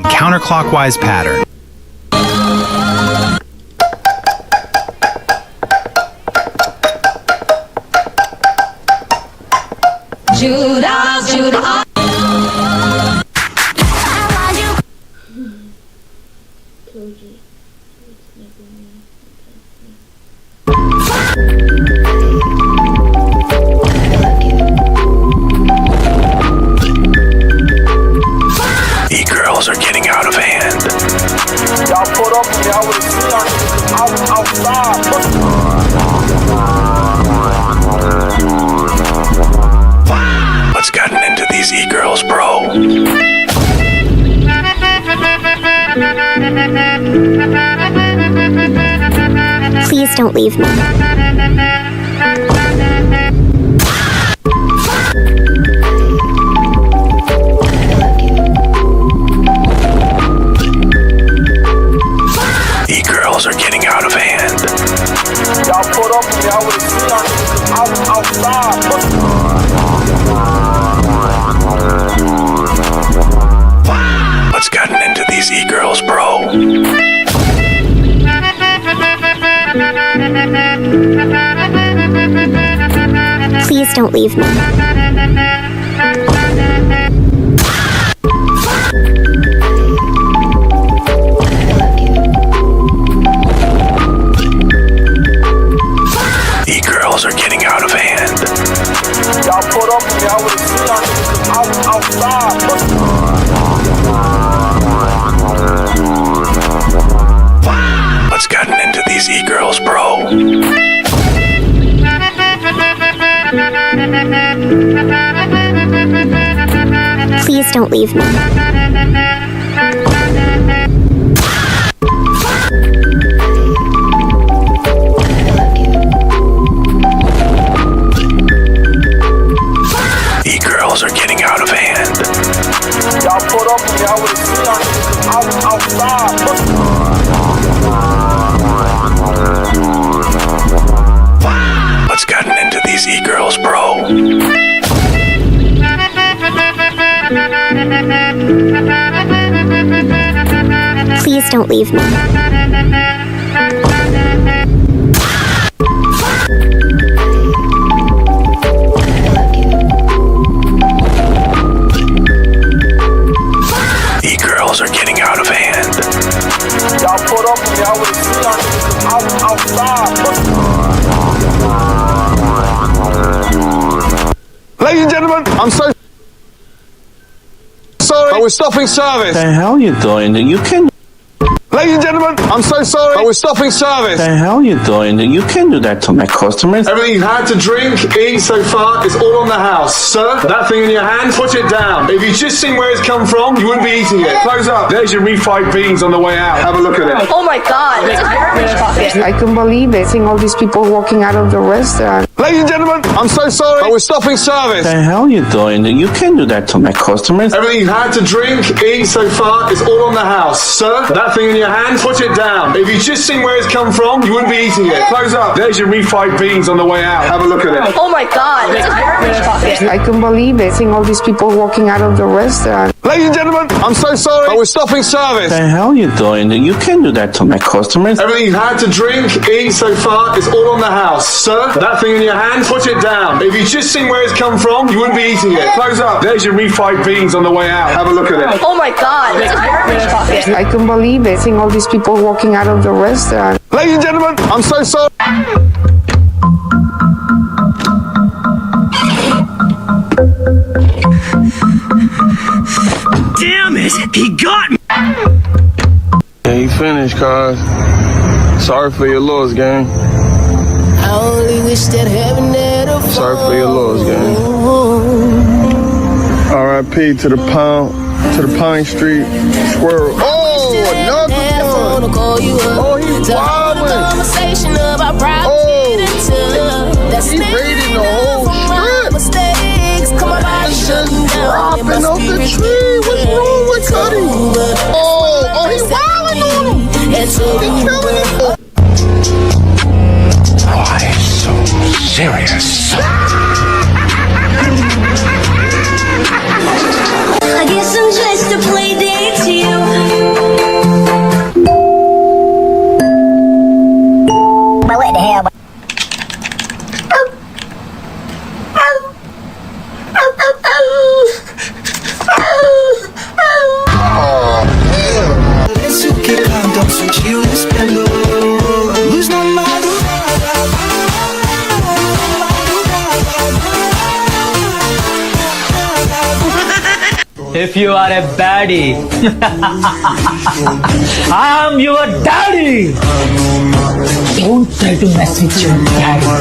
Counterclockwise pattern. Judah, Judah. E-girls are getting out of hand. Y'all put up with me, I would've seen y'all outside. What's gotten into these e-girls, bro? Please don't leave me. E-girls are getting out of hand. Y'all put up with me, I would've seen y'all outside. What's gotten into these e-girls, bro? Please don't leave me. E-girls are getting out of hand. Y'all put up with me, I would've seen y'all outside. What's gotten into these e-girls, bro? Please don't leave me. E-girls are getting out of hand. Y'all put up with me, I would've seen y'all outside. What's gotten into these e-girls, bro? Please don't leave me. E-girls are getting out of hand. Y'all put up with me, I would've seen y'all outside. Ladies and gentlemen, I'm so sorry, but we're stopping service. The hell you doing? You can. Ladies and gentlemen, I'm so sorry, but we're stopping service. The hell you doing? You can do that to my customers. Everything you've had to drink, eat so far is all on the house. Sir, that thing in your hand, put it down. If you'd just seen where it's come from, you wouldn't be eating it. Close up. There's your refried beans on the way out. Have a look at it. Oh my god, it's garbage bucket. I couldn't believe it, seeing all these people walking out of the restaurant. Ladies and gentlemen, I'm so sorry, but we're stopping service. The hell you doing? You can do that to my customers. Everything you've had to drink, eat so far is all on the house. Sir, that thing in your hand, put it down. If you'd just seen where it's come from, you wouldn't be eating it. Close up. There's your refried beans on the way out. Have a look at it. Oh my god, it's garbage bucket. I couldn't believe it, seeing all these people walking out of the restaurant. Ladies and gentlemen, I'm so sorry, but we're stopping service. The hell you doing? You can do that to my customers. Everything you've had to drink, eat so far is all on the house. Sir, that thing in your hand, put it down. If you'd just seen where it's come from, you wouldn't be eating it. Close up. There's your refried beans on the way out. Have a look at it. Oh my god, it's garbage bucket. I couldn't believe it, seeing all these people walking out of the restaurant. Ladies and gentlemen, I'm so sorry. Damn it! He got me! Yeah, he finished, cuz. Sorry for your loss, gang. I only wish that heaven had a Sorry for your loss, gang. R.I.P. to the Pine Street Squirrel. Oh, another one. Oh, he's wildin'. Oh, he raiding the whole strip. He's just dropping off the tree. What's wrong with Cuddy? Oh, he wildin' on him. He killing him. Why so serious? if you are a baddie. I'm your daddy. Don't try to mess with your daddy.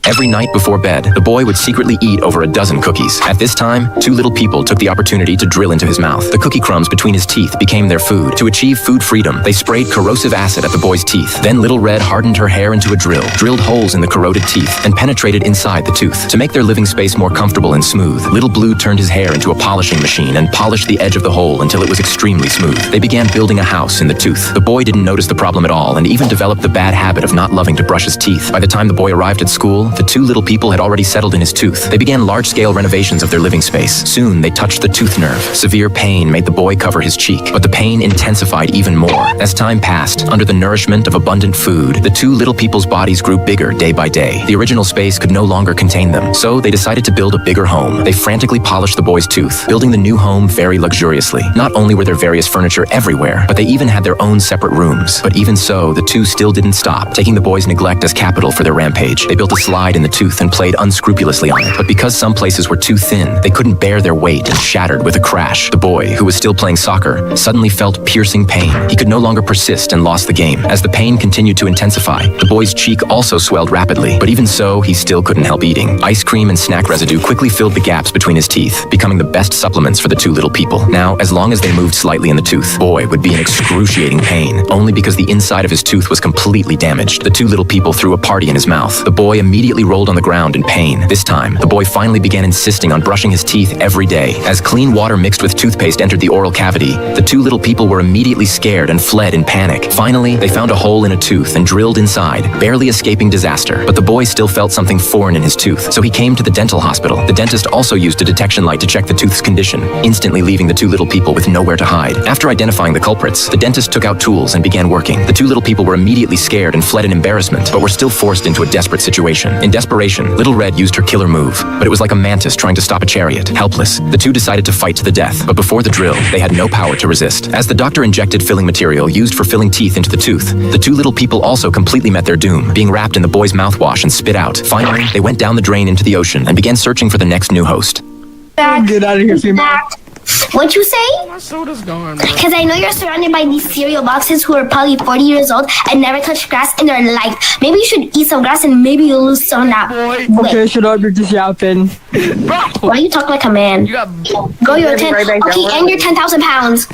Every night before bed, the boy would secretly eat over a dozen cookies. At this time, two little people took the opportunity to drill into his mouth. The cookie crumbs between his teeth became their food. To achieve food freedom, they sprayed corrosive acid at the boy's teeth. Then Little Red hardened her hair into a drill, drilled holes in the corroded teeth, and penetrated inside the tooth. To make their living space more comfortable and smooth, Little Blue turned his hair into a polishing machine and polished the edge of the hole until it was extremely smooth. They began building a house in the tooth. The boy didn't notice the problem at all and even developed the bad habit of not loving to brush his teeth. By the time the boy arrived at school, the two little people had already settled in his tooth. They began large-scale renovations of their living space. Soon, they touched the tooth nerve. Severe pain made the boy cover his cheek, but the pain intensified even more. As time passed, under the nourishment of abundant food, the two little people's bodies grew bigger day by day. The original space could no longer contain them, so they decided to build a bigger home. They frantically polished the boy's tooth, building the new home very luxuriously. Not only were there various furniture everywhere, but they even had their own separate rooms. But even so, the two still didn't stop, taking the boy's neglect as capital for their rampage. They built a slide in the tooth and played unscrupulously on it, but because some places were too thin, they couldn't bear their weight and shattered with a crash. The boy, who was still playing soccer, suddenly felt piercing pain. He could no longer persist and lost the game. As the pain continued to intensify, the boy's cheek also swelled rapidly, but even so, he still couldn't help eating. Ice cream and snack residue quickly filled the gaps between his teeth, becoming the best supplements for the two little people. Now, as long as they moved slightly in the tooth, Boy would be in excruciating pain, only because the inside of his tooth was completely damaged. The two little people threw a party in his mouth. The boy immediately rolled on the ground in pain. This time, the boy finally began insisting on brushing his teeth every day. As clean water mixed with toothpaste entered the oral cavity, the two little people were immediately scared and fled in panic. Finally, they found a hole in a tooth and drilled inside, barely escaping disaster. But the boy still felt something foreign in his tooth, so he came to the dental hospital. The dentist also used a detection light to check the tooth's condition, instantly leaving the two little people with nowhere to hide. After identifying the culprits, the dentist took out tools and began working. The two little people were immediately scared and fled in embarrassment, but were still forced into a desperate situation. In desperation, Little Red used her killer move, but it was like a mantis trying to stop a chariot. Helpless, the two decided to fight to the death, but before the drill, they had no power to resist. As the doctor injected filling material used for filling teeth into the tooth, the two little people also completely met their doom, being wrapped in the boy's mouthwash and spit out. Finally, they went down the drain into the ocean and began searching for the next new host. Get out of here, female. What'd you say? My soda's gone. Because I know you're surrounded by these cereal boxes who are probably 40 years old and never touched grass in their life. Maybe you should eat some grass and maybe you'll lose some of that weight. Okay, shut up, you're just yapping. Why you talk like a man? Go your 10. Okay, and your 10,000 pounds.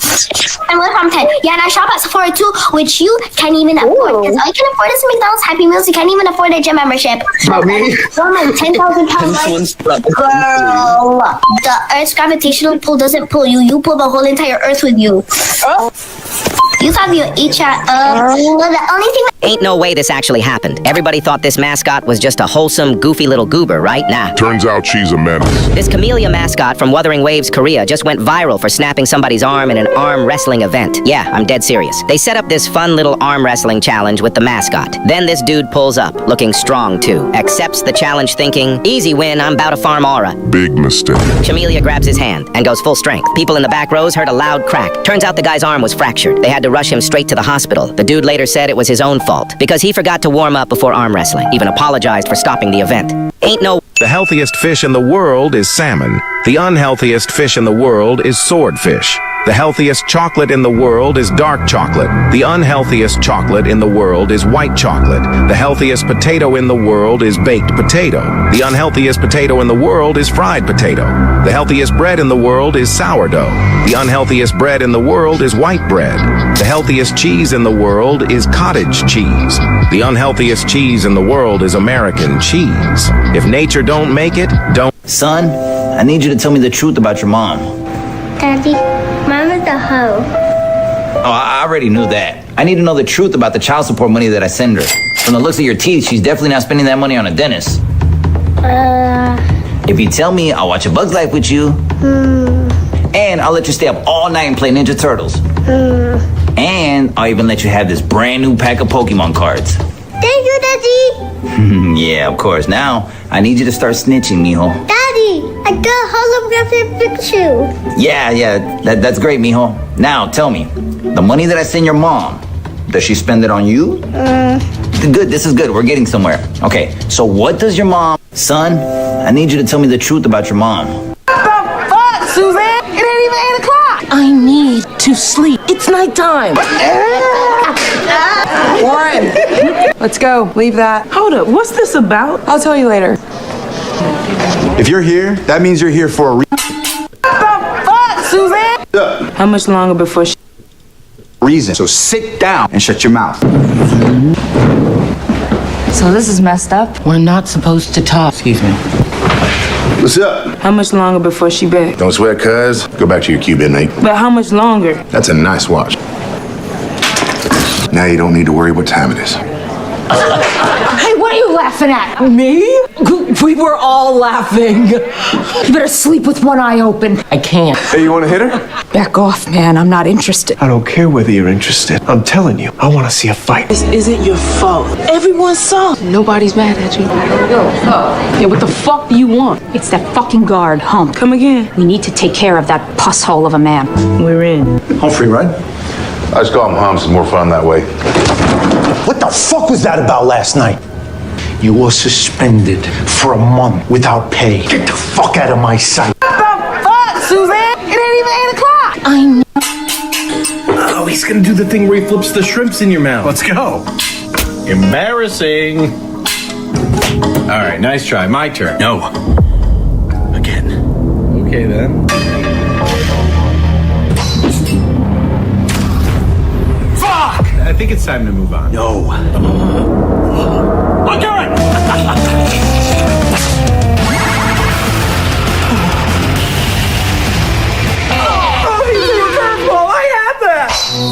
And what if I'm 10? Yeah, and I shop at Sephora too, which you can't even afford. Because all you can afford is McDonald's Happy Meals. You can't even afford a gym membership. Not me. Woman, 10,000 pounds. Girl, the Earth's gravitational pull doesn't pull you. You pull the whole entire Earth with you. You thought you each well, the only thing. Ain't no way this actually happened. Everybody thought this mascot was just a wholesome, goofy little goober, right? Nah. Turns out she's a menace. This Camellia mascot from Wuthering Waves, Korea just went viral for snapping somebody's arm in an arm wrestling event. Yeah, I'm dead serious. They set up this fun little arm wrestling challenge with the mascot. Then this dude pulls up, looking strong too. Accepts the challenge thinking, easy win, I'm bout to farm aura. Big mistake. Camellia grabs his hand and goes full strength. People in the back rows heard a loud crack. Turns out the guy's arm was fractured. They had to rush him straight to the hospital. The dude later said it was his own fault because he forgot to warm up before arm wrestling. Even apologized for stopping the event. Ain't no. The healthiest fish in the world is salmon. The unhealthiest fish in the world is swordfish. The healthiest chocolate in the world is dark chocolate. The unhealthiest chocolate in the world is white chocolate. The healthiest potato in the world is baked potato. The unhealthiest potato in the world is fried potato. The healthiest bread in the world is sourdough. The unhealthiest bread in the world is white bread. The healthiest cheese in the world is cottage cheese. The unhealthiest cheese in the world is American cheese. If nature don't make it, don't. Son, I need you to tell me the truth about your mom. Daddy, Mom is a hoe. Oh, I already knew that. I need to know the truth about the child support money that I send her. From the looks of your teeth, she's definitely not spending that money on a dentist. If you tell me, I'll watch A Bug's Life with you. And I'll let you stay up all night and play Ninja Turtles. And I'll even let you have this brand new pack of Pokemon cards. Thank you, Daddy. Yeah, of course. Now, I need you to start snitching, mijo. Daddy, I got holographic Pikachu. Yeah, that's great, mijo. Now, tell me, the money that I send your mom, does she spend it on you? Good, this is good. We're getting somewhere. Okay, so what does your mom Son, I need you to tell me the truth about your mom. Fuck, Suzanne! It ain't even 8 o'clock! I need to sleep. It's nighttime. Warren, let's go. Leave that. Hold up. What's this about? I'll tell you later. If you're here, that means you're here for a Fuck, Suzanne! How much longer before she... reason. So sit down and shut your mouth. So this is messed up. We're not supposed to talk. Excuse me. What's up? How much longer before she back? Don't sweat, cuz. Go back to your cube, inmate. But how much longer? That's a nice watch. Now you don't need to worry what time it is. Hey, what are you laughing at? Me? We were all laughing. You better sleep with one eye open. I can't. Hey, you want to hit her? Back off, man. I'm not interested. I don't care whether you're interested. I'm telling you, I want to see a fight. This isn't your fault. Everyone saw. Nobody's mad at you. Yeah, what the fuck do you want? It's that fucking guard, Hump. Come again. We need to take care of that puss hole of a man. We're in. Humphrey, right? I just call him Humps. It's more fun that way. What the fuck was that about last night? You were suspended for a month without pay. Get the fuck out of my sight. Fuck, Suzanne! It ain't even 8 o'clock! I know. Oh, he's gonna do the thing where he flips the shrimps in your mouth. Let's go. Embarrassing. All right, nice try. My turn. No. Again. Okay, then. Fuck! I think it's time to move on. No. Look at it!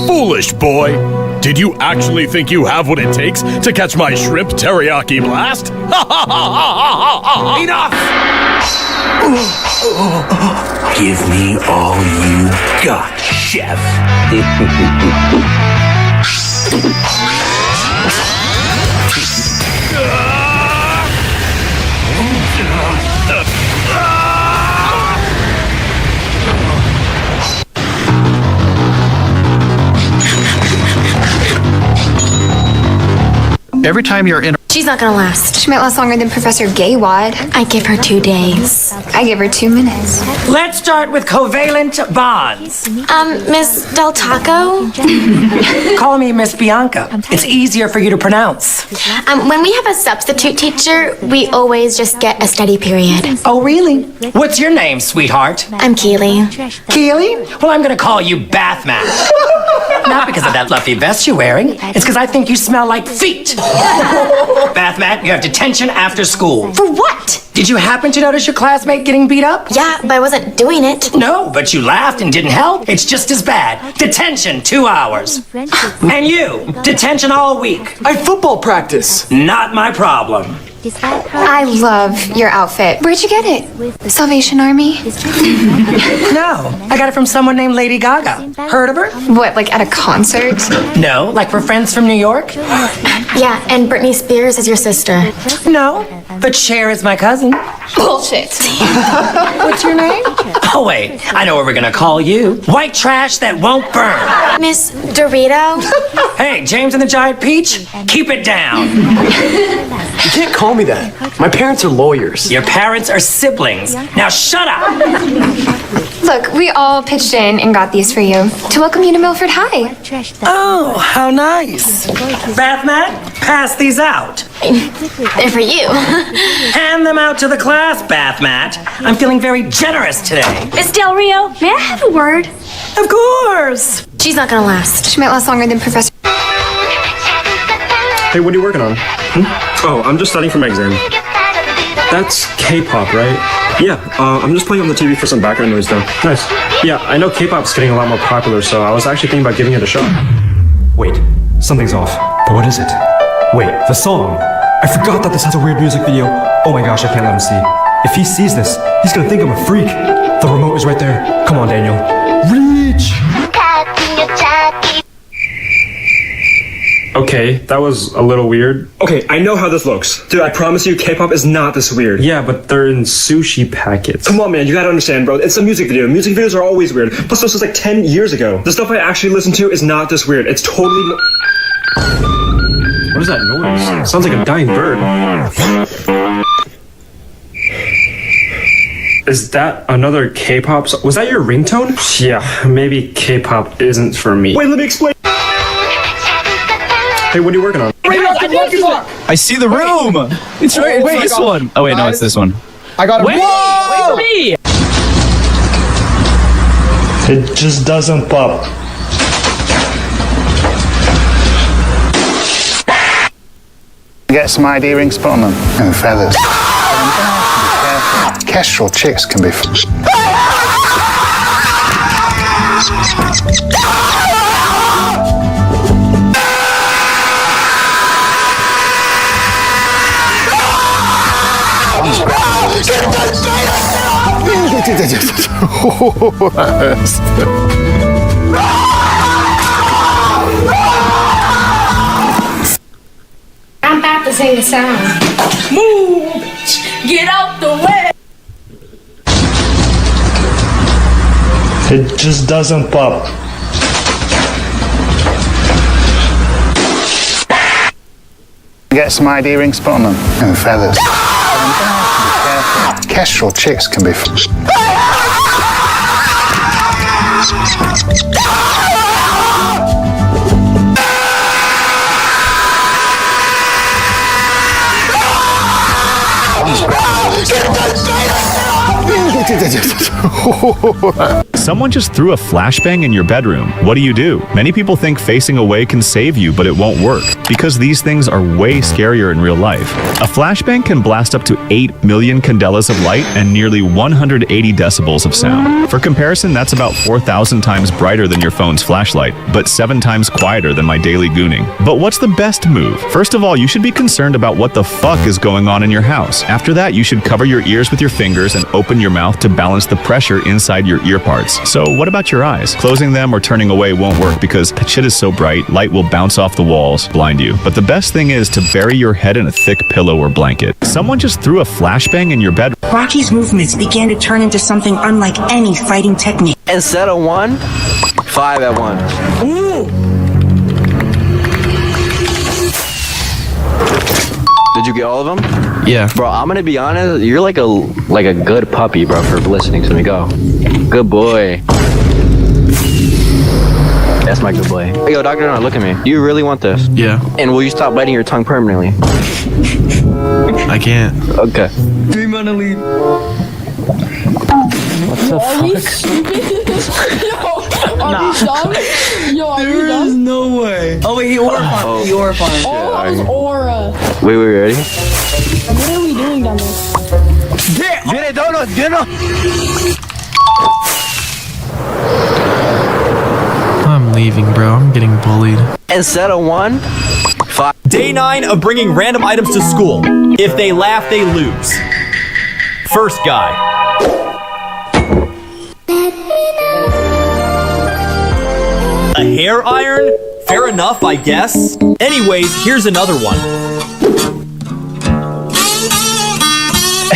Foolish boy! Did you actually think you have what it takes to catch my shrimp teriyaki blast? Enough! Give me all you got, chef. Every time you're in She's not gonna last. She might last longer than Professor Gaywad. I give her 2 days. I give her 2 minutes. Let's start with covalent bonds. Miss Del Taco? Call me Miss Bianca. It's easier for you to pronounce. When we have a substitute teacher, we always just get a study period. Oh, really? What's your name, sweetheart? I'm Keely. Keely? Well, I'm gonna call you Bathmat. Not because of that fluffy vest you're wearing. It's because I think you smell like feet. Bathmat, you have detention after school. For what? Did you happen to notice your classmate getting beat up? Yeah, but I wasn't doing it. No, but you laughed and didn't help. It's just as bad. Detention 2 hours. And you, detention all week. I football practice. Not my problem. I love your outfit. Where'd you get it? Salvation Army? No, I got it from someone named Lady Gaga. Heard of her? What, like at a concert? No, like we're friends from New York? Yeah, and Britney Spears is your sister. No, but Cher is my cousin. Bullshit. What's your name? Oh, wait, I know what we're gonna call you. White trash that won't burn. Miss Dorito? Hey, James and the Giant Peach, keep it down. You can't call me that. My parents are lawyers. Your parents are siblings. Now shut up. Look, we all pitched in and got these for you to welcome you to Milford High. Oh, how nice. Bathmat, pass these out. They're for you. Hand them out to the class, Bathmat. I'm feeling very generous today. Miss Del Rio, may I have a word? Of course. She's not gonna last. She might last longer than Professor. Hey, what are you working on? Oh, I'm just studying for my exam. That's K-pop, right? Yeah, I'm just playing on the TV for some background noise though. Nice. Yeah, I know K-pop's getting a lot more popular, so I was actually thinking about giving it a shot. Wait, something's off. But what is it? Wait, the song. I forgot that this has a weird music video. Oh my gosh, I can't let him see. If he sees this, he's gonna think I'm a freak. The remote is right there. Come on, Daniel. Reach! Okay, that was a little weird. Okay, I know how this looks. Dude, I promise you, K-pop is not this weird. Yeah, but they're in sushi packets. Come on, man, you gotta understand, bro. It's a music video. Music videos are always weird. Plus, this was like 10 years ago. The stuff I actually listen to is not this weird. It's totally... What is that noise? It sounds like a dying bird. Is that another K-pop song? Was that your ringtone? Yeah, maybe K-pop isn't for me. Wait, let me explain. Hey, what are you working on? I see the room. It's right. Wait, this one. Oh wait, no, it's this one. I got it. Wait for me. It just doesn't pop. Get some ID rings, put on them, and feathers. Kestrel chicks can be. I'm about to sing a song. Move, bitch. Get out the way. It just doesn't pop. Get some ID rings, put on them, and feathers. Kestrel chicks can be. Someone just threw a flashbang in your bedroom. What do? Many people think facing away can save you, but it won't work because these things are way scarier in real life. A flashbang can blast up to 8 million candelas of light and nearly 180 decibels of sound. For comparison, that's about 4,000 times brighter than your phone's flashlight, but 7 times quieter than my daily gooning. But what's the best move? First of all, you should be concerned about what the fuck is going on in your house. After that, you should cover your ears with your fingers and open your mouth to balance the pressure inside your ear parts. So what about your eyes? Closing them or turning away won't work because that shit is so bright, light will bounce off the walls, blind you. But the best thing is to bury your head in a thick pillow or blanket. Someone just threw a flashbang in your bed. Rocky's movements began to turn into something unlike any fighting technique. Instead of 1, 5 at once. Ooh. Did you get all of them? Yeah. Bro, I'm gonna be honest, you're like a good puppy, bro, for listening to me. Go. Good boy. That's my good boy. Hey, yo, Dr. No, look at me. Do you really want this? Yeah. And will you stop biting your tongue permanently? I can't. Okay. Do you wanna leave? What the Are we fuck? stupid? Yo, are we dumb? Yo, are we There dumb? is no way. Oh wait, he aura farmed. He aura farmed. All that was aura. Wait, ready? What are we doing down there? Viene, Dono, I'm leaving, bro. I'm getting bullied. Instead of 1, 5. Day 9 of bringing random items to school. If they laugh, they lose. First guy. A hair iron? Fair enough, I guess. Anyways, here's another one.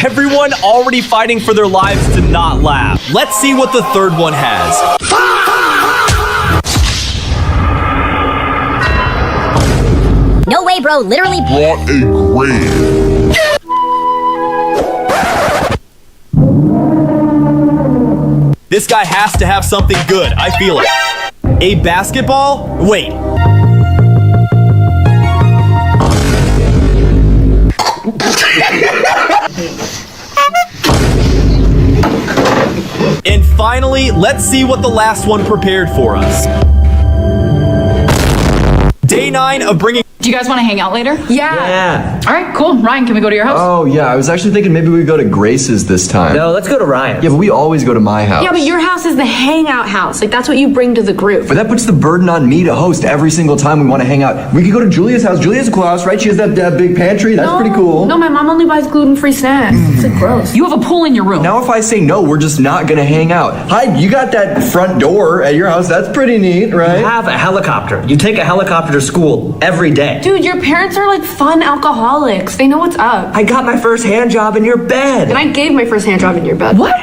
Everyone already fighting for their lives to not laugh. Let's see what the third one has. No way, bro. Literally. What a grade. This guy has to have something good. I feel it. A basketball? Wait. And finally, let's see what the last one prepared for us. Day 9 of bringing... Do you guys want to hang out later? Yeah. All right, cool. Ryan, can we go to your house? Oh, yeah. I was actually thinking maybe we go to Grace's this time. No, let's go to Ryan's. Yeah, but we always go to my house. Yeah, but your house is the hangout house. Like, that's what you bring to the group. But that puts the burden on me to host every single time we want to hang out. We could go to Julia's house. Julia's a cool house, right? She has that big pantry. That's pretty cool. No, my mom only buys gluten-free snacks. It's like gross. You have a pool in your room. Now if I say no, we're just not going to hang out. Hi, you got that front door at your house. That's pretty neat, right? You have a helicopter. You take a helicopter to school every day. Dude, your parents are like fun alcoholics. They know what's up. I got my first hand job in your bed. And I gave my first hand job in your bed. What?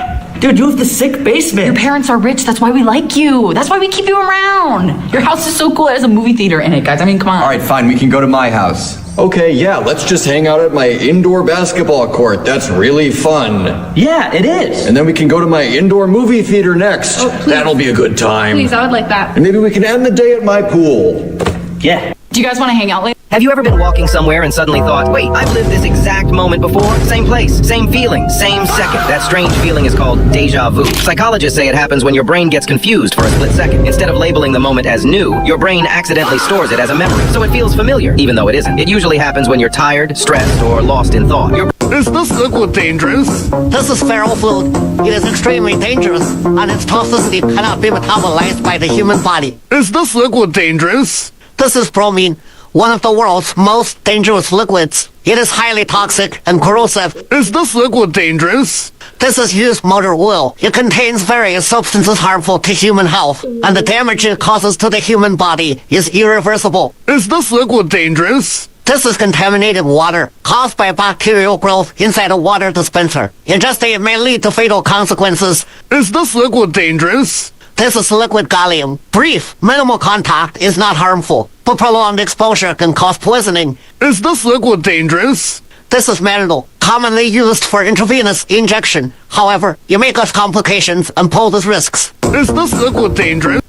Dude, you have the sick basement. Your parents are rich. That's why we like you. That's why we keep you around. Your house is so cool. It has a movie theater in it, guys. I mean, come on. All right, fine. We can go to my house. Okay, yeah, let's just hang out at my indoor basketball court. That's really fun. Yeah, it is. And then we can go to my indoor movie theater next. That'll be a good time. Please, I would like that. And maybe we can end the day at my pool. Yeah. Do you guys want to hang out later? Have you ever been walking somewhere and suddenly thought, wait, I've lived this exact moment before? Same place, same feeling, same second. That strange feeling is called deja vu. Psychologists say it happens when your brain gets confused for a split second. Instead of labeling the moment as new, your brain accidentally stores it as a memory. So it feels familiar, even though it isn't. It usually happens when you're tired, stressed, or lost in thought. Is this liquid dangerous? This is feral food. It is extremely dangerous, and its toxicity cannot be metabolized by the human body. Is this liquid dangerous? This is bromine, one of the world's most dangerous liquids. It is highly toxic and corrosive. Is this liquid dangerous? This is used motor oil. It contains various substances harmful to human health, and the damage it causes to the human body is irreversible. Is this liquid dangerous? This is contaminated water caused by bacterial growth inside a water dispenser. Ingesting it may lead to fatal consequences. Is this liquid dangerous? This is liquid gallium. Brief, minimal contact is not harmful, but prolonged exposure can cause poisoning. Is this liquid dangerous? This is Meridol, commonly used for intravenous injection. However, it may cause complications and poses risks. Is this liquid dangerous?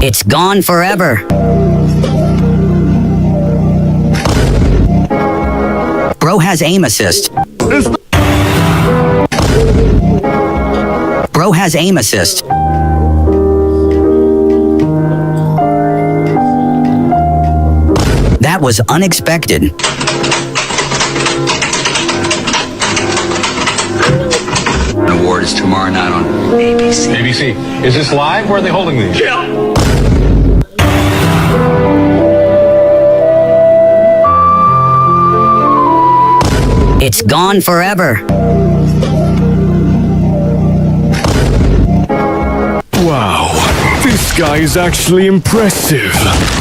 It's gone forever. Bro has aim assist. Bro has aim assist. That was unexpected. The award is tomorrow night on ABC. ABC. Is this live? Where are they holding these? Yeah. It's gone forever. Wow, this guy is actually impressive.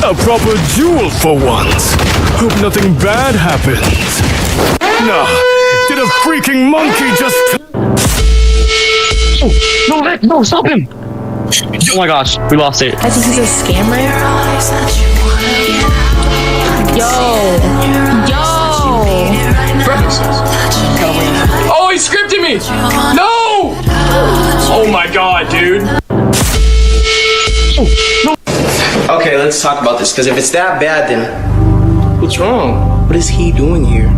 A proper jewel for once. Hope nothing bad happens. Nah, did a freaking monkey just... Oh, no, stop him! Oh my gosh, we lost it. I think he's a scammer. Yo! Oh, he scripted me! No! Oh my god, dude. Okay, let's talk about this, because if it's that bad, then what's wrong? What is he doing here?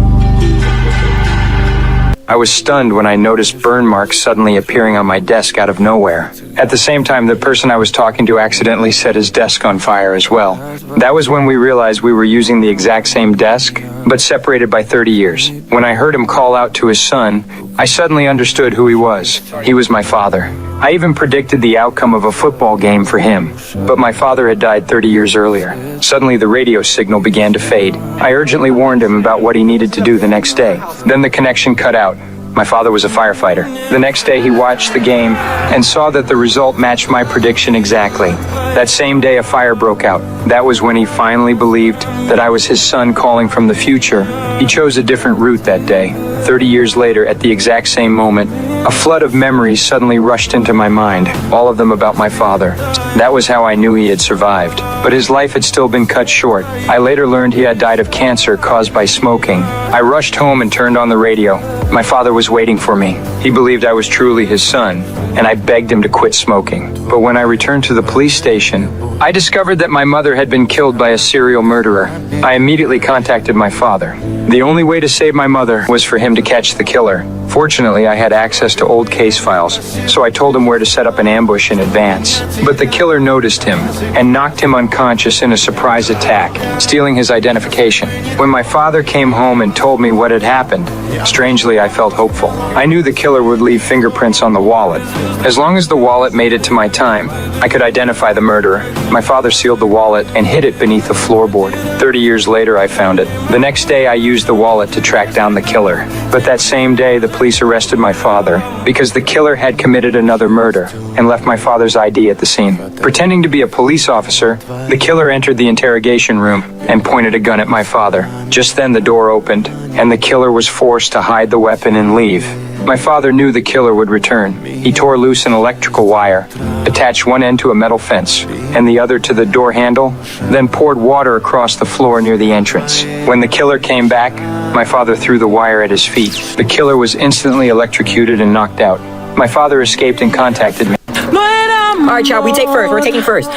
I was stunned when I noticed burn marks suddenly appearing on my desk out of nowhere. At the same time, the person I was talking to accidentally set his desk on fire as well. That was when we realized we were using the exact same desk, but separated by 30 years. When I heard him call out to his son, I suddenly understood who he was. He was my father. I even predicted the outcome of a football game for him, but my father had died 30 years earlier. Suddenly the radio signal began to fade. I urgently warned him about what he needed to do the next day. Then the connection cut out. My father was a firefighter. The next day he watched the game and saw that the result matched my prediction exactly. That same day a fire broke out. That was when he finally believed that I was his son calling from the future. He chose a different route that day. 30 years later, at the exact same moment, a flood of memories suddenly rushed into my mind, all of them about my father. That was how I knew he had survived. But his life had still been cut short. I later learned he had died of cancer caused by smoking. I rushed home and turned on the radio. My father was waiting for me. He believed I was truly his son, and I begged him to quit smoking. But when I returned to the police station, I discovered that my mother had been killed by a serial murderer. I immediately contacted my father. The only way to save my mother was for him to catch the killer. Fortunately, I had access to old case files, so I told him where to set up an ambush in advance. But the killer noticed him and knocked him unconscious in a surprise attack, stealing his identification. When my father came home and told me what had happened, strangely, I felt hopeful. I knew the killer would leave fingerprints on the wallet. As long as the wallet made it to my time, I could identify the murderer. My father sealed the wallet and hid it beneath the floorboard. 30 years later, I found it. The next day, I used the wallet to track down the killer. But that same day, the police arrested my father because the killer had committed another murder and left my father's ID at the scene. Pretending to be a police officer, the killer entered the interrogation room and pointed a gun at my father. Just then, the door opened, and the killer was forced to hide the weapon and leave. My father knew the killer would return. He tore loose an electrical wire, attached one end to a metal fence and the other to the door handle, then poured water across the floor near the entrance. When the killer came back, my father threw the wire at his feet. The killer was instantly electrocuted and knocked out. My father escaped and contacted me. All right, chat, we take first. We're taking first.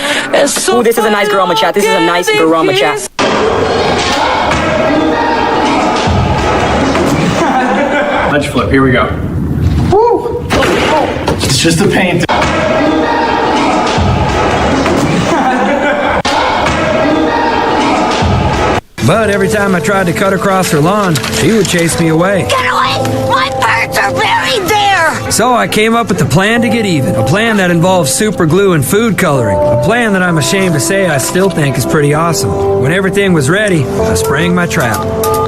Ooh, this is a nice Garoma chat. This is a nice Garoma chat. Ledge flip, here we go. Woo! It's just a paint. But every time I tried to cut across her lawn, she would chase me away. Get away! My birds are buried there! So I came up with a plan to get even. A plan that involves super glue and food coloring. A plan that I'm ashamed to say I still think is pretty awesome. When everything was ready, I sprang my trap.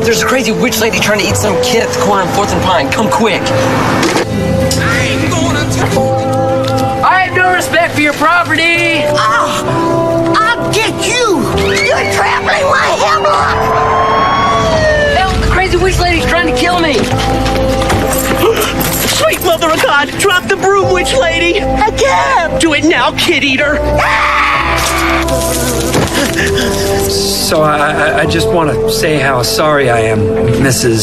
There's a crazy witch lady trying to eat some kid at the corner of 4th and Pine. Come quick. I have no respect for your property. I'll get you! You're trampling my hemlock! Help! The crazy witch lady's trying to kill me. Sweet mother of God, drop the broom, witch lady. I can't. Do it now, kid eater. So I just want to say how sorry I am, Mrs.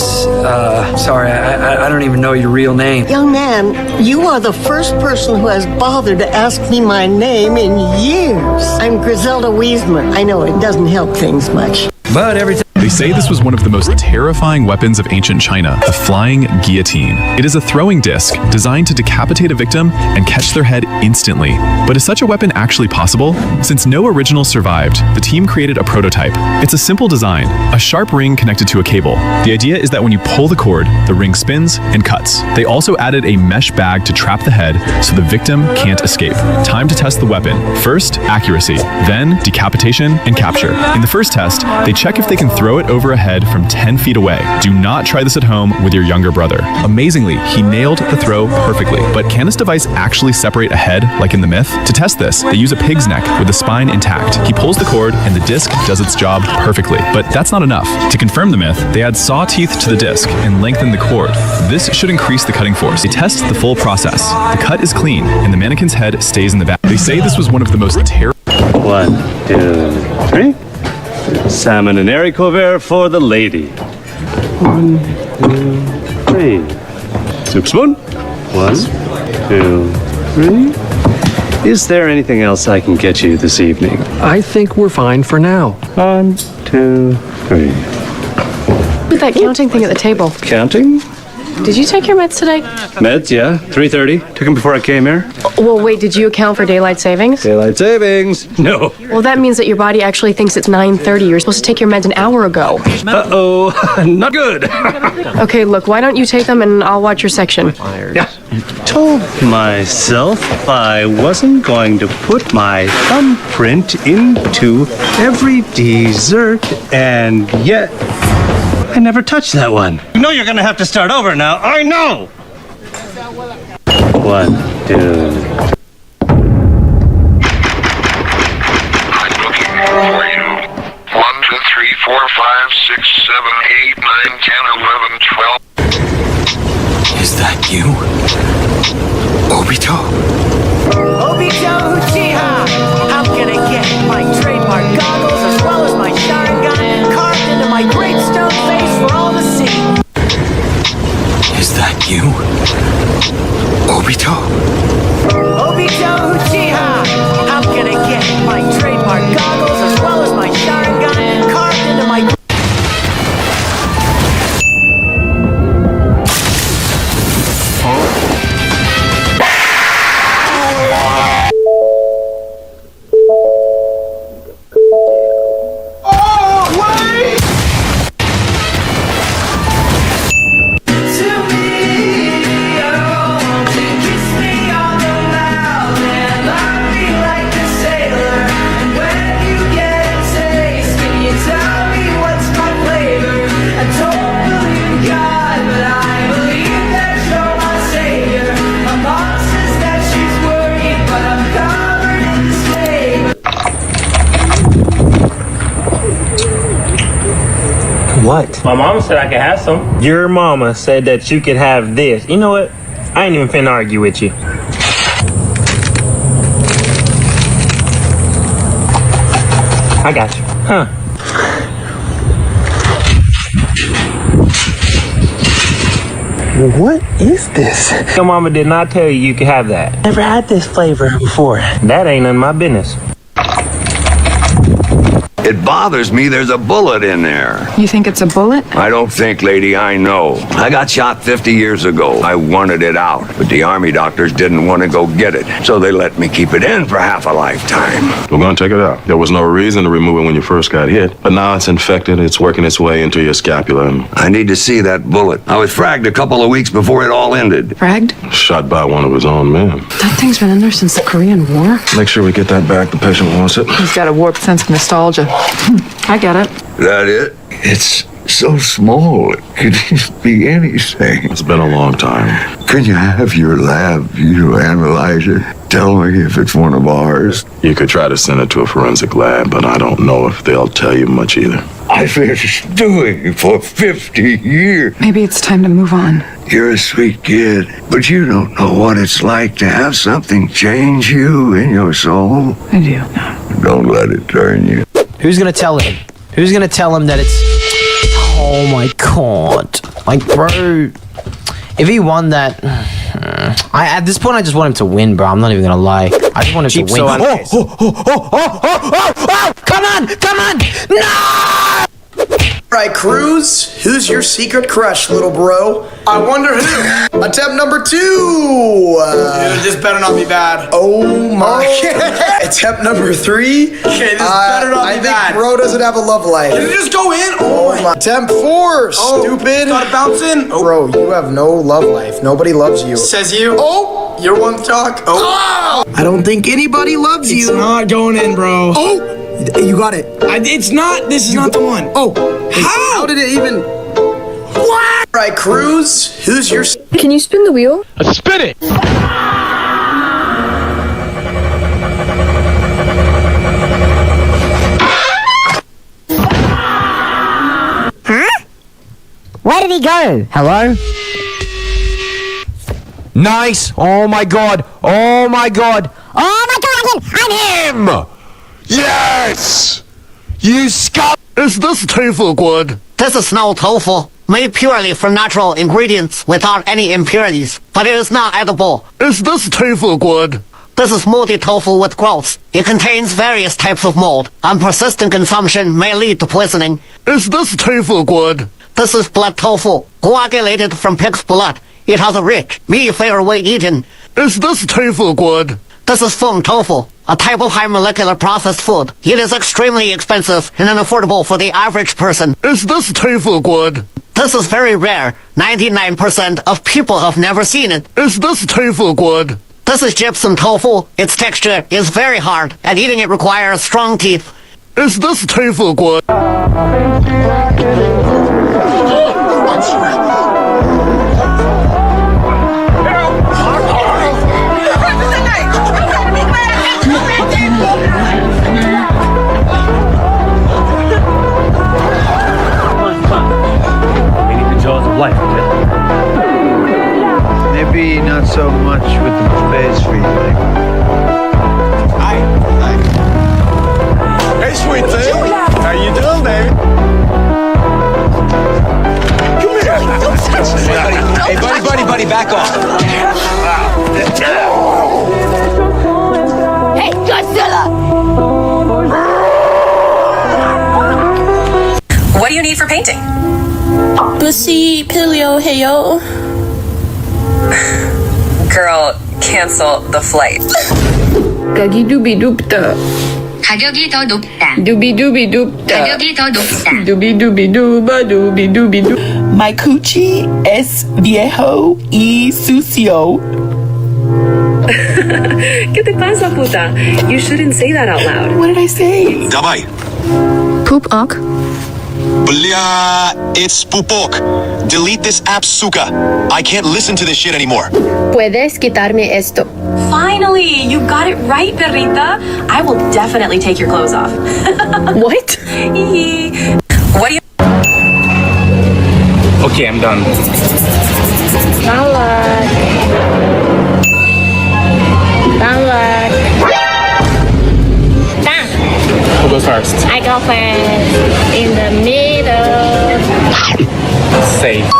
Sorry, I don't even know your real name. Young man, you are the first person who has bothered to ask me my name in years. I'm Griselda Wiesman. I know it doesn't help things much. But every time They say this was one of the most terrifying weapons of ancient China, the flying guillotine. It is a throwing disc designed to decapitate a victim and catch their head instantly. But is such a weapon actually possible? Since no original survived, the team created a prototype. It's a simple design, a sharp ring connected to a cable. The idea is that when you pull the cord, the ring spins and cuts. They also added a mesh bag to trap the head so the victim can't escape. Time to test the weapon. First, accuracy, then decapitation and capture. In the first test, they check if they can throw it over a head from 10 feet away. Do not try this at home with your younger brother. Amazingly, he nailed the throw perfectly. But can this device actually separate a head like in the myth? To test this, they use a pig's neck with the spine intact. He pulls the cord and the disc does its job perfectly. But that's not enough. To confirm the myth, they add saw teeth to the disc and lengthen the cord. This should increase the cutting force. They test the full process. The cut is clean and the mannequin's head stays in the bag. They say this was one of the most terrible. 1, 2, 3. Salmon and haricot vert for the lady. 1, 2, 3. Soup spoon. 1, 2, 3. Is there anything else I can get you this evening? I think we're fine for now. 1, 2, 3. With that counting thing at the table. Counting? Did you take your meds today? Meds, yeah. 3:30. Took them before I came here. Well, wait, did you account for daylight savings? Daylight savings? No. Well, that means that your body actually thinks it's 9:30. You're supposed to take your meds an hour ago. Uh-oh. Not good. Okay, look, why don't you take them and I'll watch your section. Yeah. Told myself I wasn't going to put my thumbprint into every dessert, and yet I never touched that one. You know you're gonna have to start over now. I know! 1, 2. Is that you? Obito? Obito Uchiha! I'm gonna get my trademark goggles as well as my Sharingan carved into my great stone face for all to see. Is that you? Obito? Obito Uchiha! I'm gonna get my trademark goggles as well as my Sharingan carved into my What? My mama said I could have some. Your mama said that you could have this. You know what? I ain't even finna argue with you. I got you. Huh. What is this? Your mama did not tell you could have that. Never had this flavor before. That ain't none of my business. It bothers me there's a bullet in there. You think it's a bullet? I don't think, lady, I know. I got shot 50 years ago. I wanted it out, but the army doctors didn't want to go get it, so they let me keep it in for half a lifetime. We're going to take it out. There was no reason to remove it when you first got hit, but now it's infected. It's working its way into your scapula. I need to see that bullet. I was fragged a couple of weeks before it all ended. Fragged? Shot by one of his own men. That thing's been in there since the Korean War. Make sure we get that back. The patient wants it. He's got a warped sense of nostalgia. I get it. That it? It's so small. It could just be anything. It's been a long time. Can you have your lab, analyze it? Tell me if it's one of ours. You could try to send it to a forensic lab, but I don't know if they'll tell you much either. I've been doing it for 50 years. Maybe it's time to move on. You're a sweet kid, but you don't know what it's like to have something change you in your soul. I do. Don't let it turn you. Who's gonna tell him? Who's gonna tell him that it's... Oh my god. Like, bro... If he won that... at this point, I just want him to win, bro. I'm not even gonna lie. I just want him to win. Come on! Come on! No! Alright, Cruz, who's your secret crush, little bro? I wonder who. Attempt number 2. Dude, this better not be bad. Oh my. Attempt number 3. Okay, this better not be bad. I think bro doesn't have a love life. Can it just go in? Oh my. Attempt 4, stupid. Gotta bounce in. Oh. Bro, you have no love life. Nobody loves you. Says you. Oh, you're one to talk. Oh. I don't think anybody loves you. It's not going in, bro. Oh. You got it. It's not. This is not the one. Oh. How did it even... What? Alright, Cruz, who's your... Can you spin the wheel? Spin it! Huh? Where did he go? Hello? Nice! Oh my god! Oh my god! Oh my god, I'm him! Yes! You scum! Is this tofu good? This is no tofu, made purely from natural ingredients without any impurities, but it is not edible. Is this tofu good? This is moldy tofu with growths. It contains various types of mold, and persistent consumption may lead to poisoning. Is this tofu good? This is blood tofu, coagulated from pig's blood. It has a rich, meaty flavor when eaten. Is this tofu good? This is fung tofu, a type of high molecular processed food. It is extremely expensive and unaffordable for the average person. Is this tofu good? This is very rare. 99% of people have never seen it. Is this tofu good? This is gypsum tofu. Its texture is very hard, and eating it requires strong teeth. Is this tofu good? Life, maybe not so much with the buffets for you, like. Hey, sweet thing. How you doing, baby? Come here. Hey, buddy, back off. Hey, Godzilla! What do you need for painting? Bussy, Paleo, heyo. Girl, cancel the flight. 가기두비둡다. 가격이 더 높다. 두비두비둡다. 가격이 더 높다. 두비두비두바 두비두비두. My coochie es viejo y sucio. ¿Qué te pasa, puta? You shouldn't say that out loud. What did I say? Давай. Poop ok. Blia, it's Pupok. Delete this app, suka. I can't listen to this shit anymore. Puedes quitarme esto. Finally, you got it right, perrita. I will definitely take your clothes off. What? What do you... Okay, I'm done. Good luck. Good luck. Done. Who goes first? I go first. In the middle. Safe.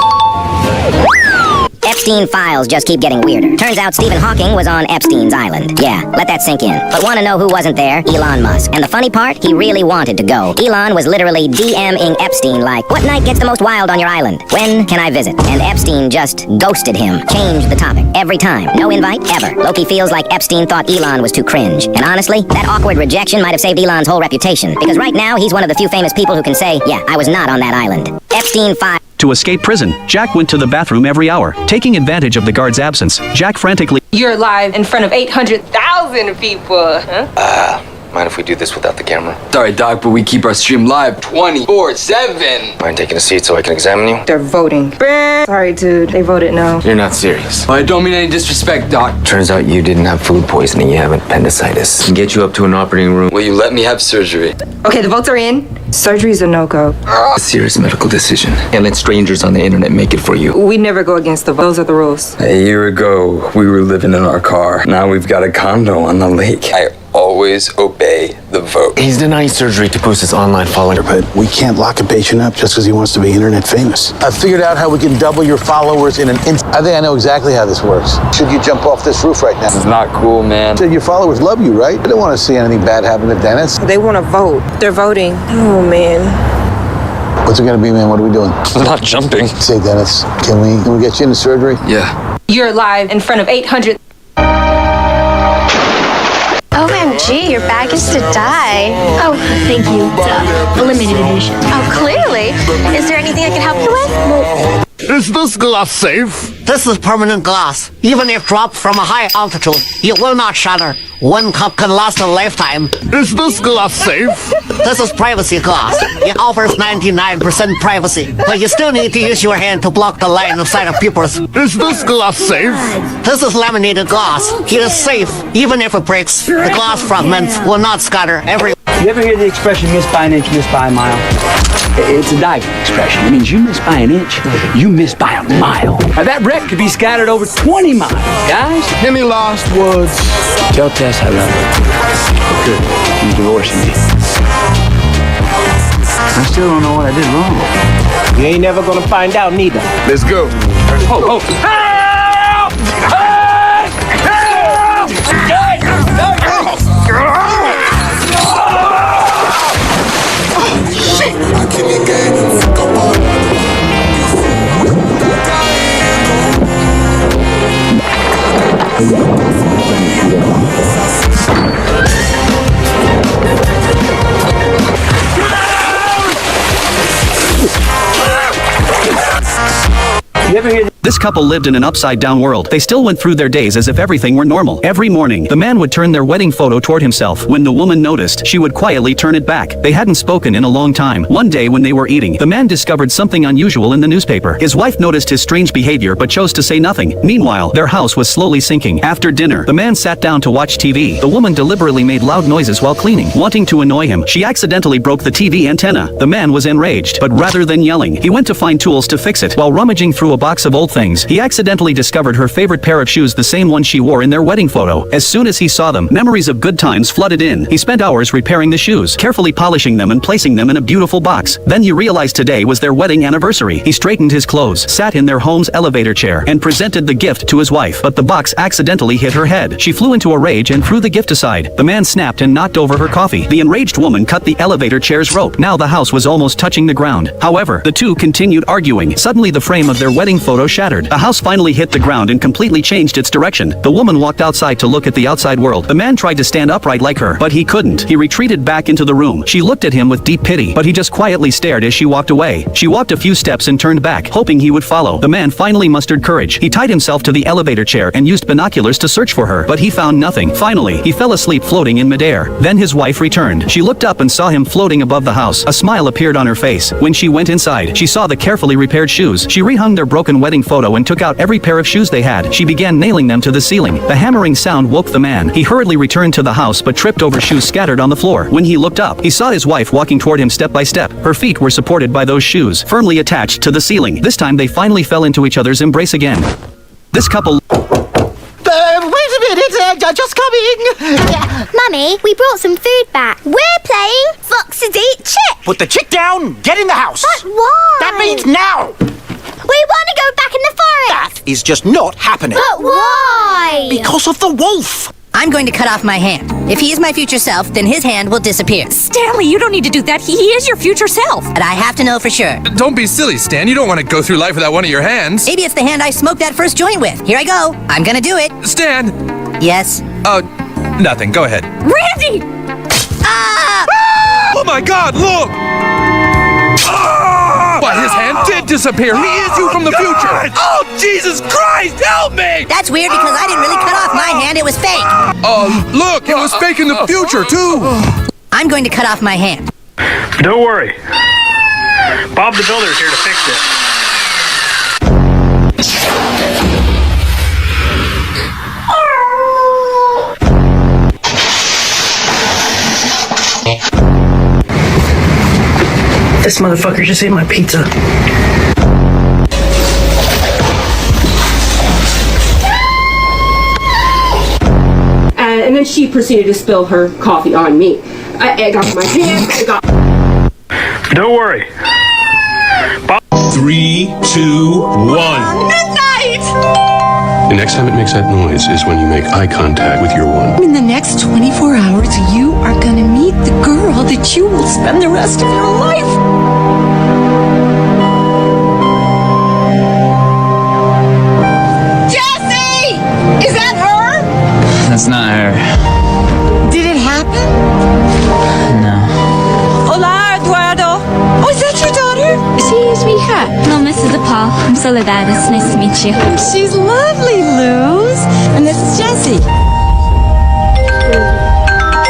Epstein files just keep getting weirder. Turns out Stephen Hawking was on Epstein's island. Yeah, let that sink in. But want to know who wasn't there? Elon Musk. And the funny part, he really wanted to go. Elon was literally DMing Epstein like, what night gets the most wild on your island? When can I visit? And Epstein just ghosted him. Changed the topic. Every time. No invite, ever. Loki feels like Epstein thought Elon was too cringe. And honestly, that awkward rejection might have saved Elon's whole reputation. Because right now, he's one of the few famous people who can say, yeah, I was not on that island. Epstein files. To escape prison, Jack went to the bathroom every hour. Taking advantage of the guard's absence, Jack frantically... You're live in front of 800,000 people, huh? Mind if we do this without the camera? Sorry, Doc, but we keep our stream live 24/7. Mind taking a seat so I can examine you? They're voting. Sorry, dude. They voted no. You're not serious. I don't mean any disrespect, Doc. Turns out you didn't have food poisoning, you have appendicitis. Can get you up to an operating room. Will you let me have surgery? Okay, the votes are in. Surgery's a no-go. A serious medical decision. And let strangers on the internet make it for you. We never go against the vote. Those are the rules. A year ago, we were living in our car. Now we've got a condo on the lake. I always obey the vote. He's denying surgery to boost his online following. But we can't lock a patient up just because he wants to be internet famous. I figured out how we can double your followers in an instant. I think I know exactly how this works. Should you jump off this roof right now? This is not cool, man. Said your followers love you, right? They don't want to see anything bad happen to Dennis. They want to vote. They're voting. Oh, man. What's it gonna be, man? What are we doing? I'm not jumping. Say, Dennis, can we get you into surgery? Yeah. You're live in front of 800. OMG, your bag is to die. Oh, thank you. It's a limited edition. Oh, clearly. Is there anything I can help you with? Is this glass safe? This is permanent glass. Even if dropped from a high altitude, it will not shatter. One cup can last a lifetime. Is this glass safe? This is privacy glass. It offers 99% privacy, but you still need to use your hand to block the line of sight of pupils. Is this glass safe? This is laminated glass. It is safe. Even if it breaks, the glass fragments will not scatter everywhere. You ever hear the expression miss by an inch, miss by a mile? It's a diving expression. It means you miss by an inch, you miss by a mile. Now that wreck could be scattered over 20 miles, guys. Any last words? Tell Tess I love her. Good. You're divorcing me. I still don't know what I did wrong. You ain't never gonna find out neither. Let's go. Oh. Help! Help! You ever hear This couple lived in an upside-down world. They still went through their days as if everything were normal. Every morning, the man would turn their wedding photo toward himself. When the woman noticed, she would quietly turn it back. They hadn't spoken in a long time. One day when they were eating, the man discovered something unusual in the newspaper. His wife noticed his strange behavior but chose to say nothing. Meanwhile, their house was slowly sinking. After dinner, the man sat down to watch TV. The woman deliberately made loud noises while cleaning. Wanting to annoy him, she accidentally broke the TV antenna. The man was enraged, but rather than yelling, he went to find tools to fix it. While rummaging through a box of old things, he accidentally discovered her favorite pair of shoes, the same one she wore in their wedding photo. As soon as he saw them, memories of good times flooded in. He spent hours repairing the shoes, carefully polishing them and placing them in a beautiful box. Then he realized today was their wedding anniversary. He straightened his clothes, sat in their home's elevator chair, and presented the gift to his wife. But the box accidentally hit her head. She flew into a rage and threw the gift aside. The man snapped and knocked over her coffee. The enraged woman cut the elevator chair's rope. Now the house was almost touching the ground. However, the two continued arguing. Suddenly the frame of their wedding photo shattered. The house finally hit the ground and completely changed its direction. The woman walked outside to look at the outside world. The man tried to stand upright like her, but he couldn't. He retreated back into the room. She looked at him with deep pity, but he just quietly stared as she walked away. She walked a few steps and turned back, hoping he would follow. The man finally mustered courage. He tied himself to the elevator chair and used binoculars to search for her, but he found nothing. Finally, he fell asleep floating in midair. Then his wife returned. She looked up and saw him floating above the house. A smile appeared on her face. When she went inside, she saw the carefully repaired shoes. She rehung their broken wedding photo and took out every pair of shoes they had. She began nailing them to the ceiling. The hammering sound woke the man. He hurriedly returned to the house but tripped over shoes scattered on the floor. When he looked up, he saw his wife walking toward him step by step. Her feet were supported by those shoes, firmly attached to the ceiling. This time they finally fell into each other's embrace again. This couple... Wait a minute, just coming. Mummy, we brought some food back. We're playing Foxes Eat Chick. Put the chick down, get in the house. But why? That means now. We want to go back in the forest. That is just not happening. But why? Because of the wolf. I'm going to cut off my hand. If he is my future self, then his hand will disappear. Stanley, you don't need to do that. He is your future self. But I have to know for sure. Don't be silly, Stan. You don't want to go through life without one of your hands. Maybe it's the hand I smoked that first joint with. Here I go. I'm gonna do it. Stan! Yes? Nothing. Go ahead. Randy! Ah! Oh my God, look! But his hand did disappear. He is you from the future. Oh, Jesus Christ, help me! That's weird because I didn't really cut off my hand. It was fake. Look, it was fake in the future, too. I'm going to cut off my hand. Don't worry. Bob the Builder is here to fix it. This motherfucker just ate my pizza. And then she proceeded to spill her coffee on me. I got my hand. Don't worry. 3, 2, 1. Midnight! The next time it makes that noise is when you make eye contact with your one. In the next 24 hours, you are gonna meet the girl that you will spend the rest of your life. Jesse! Is that her? That's not her. Did it happen? No. Hola, Eduardo. Oh, is that your daughter? Sí, es mi hija. No, Mrs. DePaul. I'm Soledad. It's nice to meet you. She's lovely, Luz. And this is Jessie.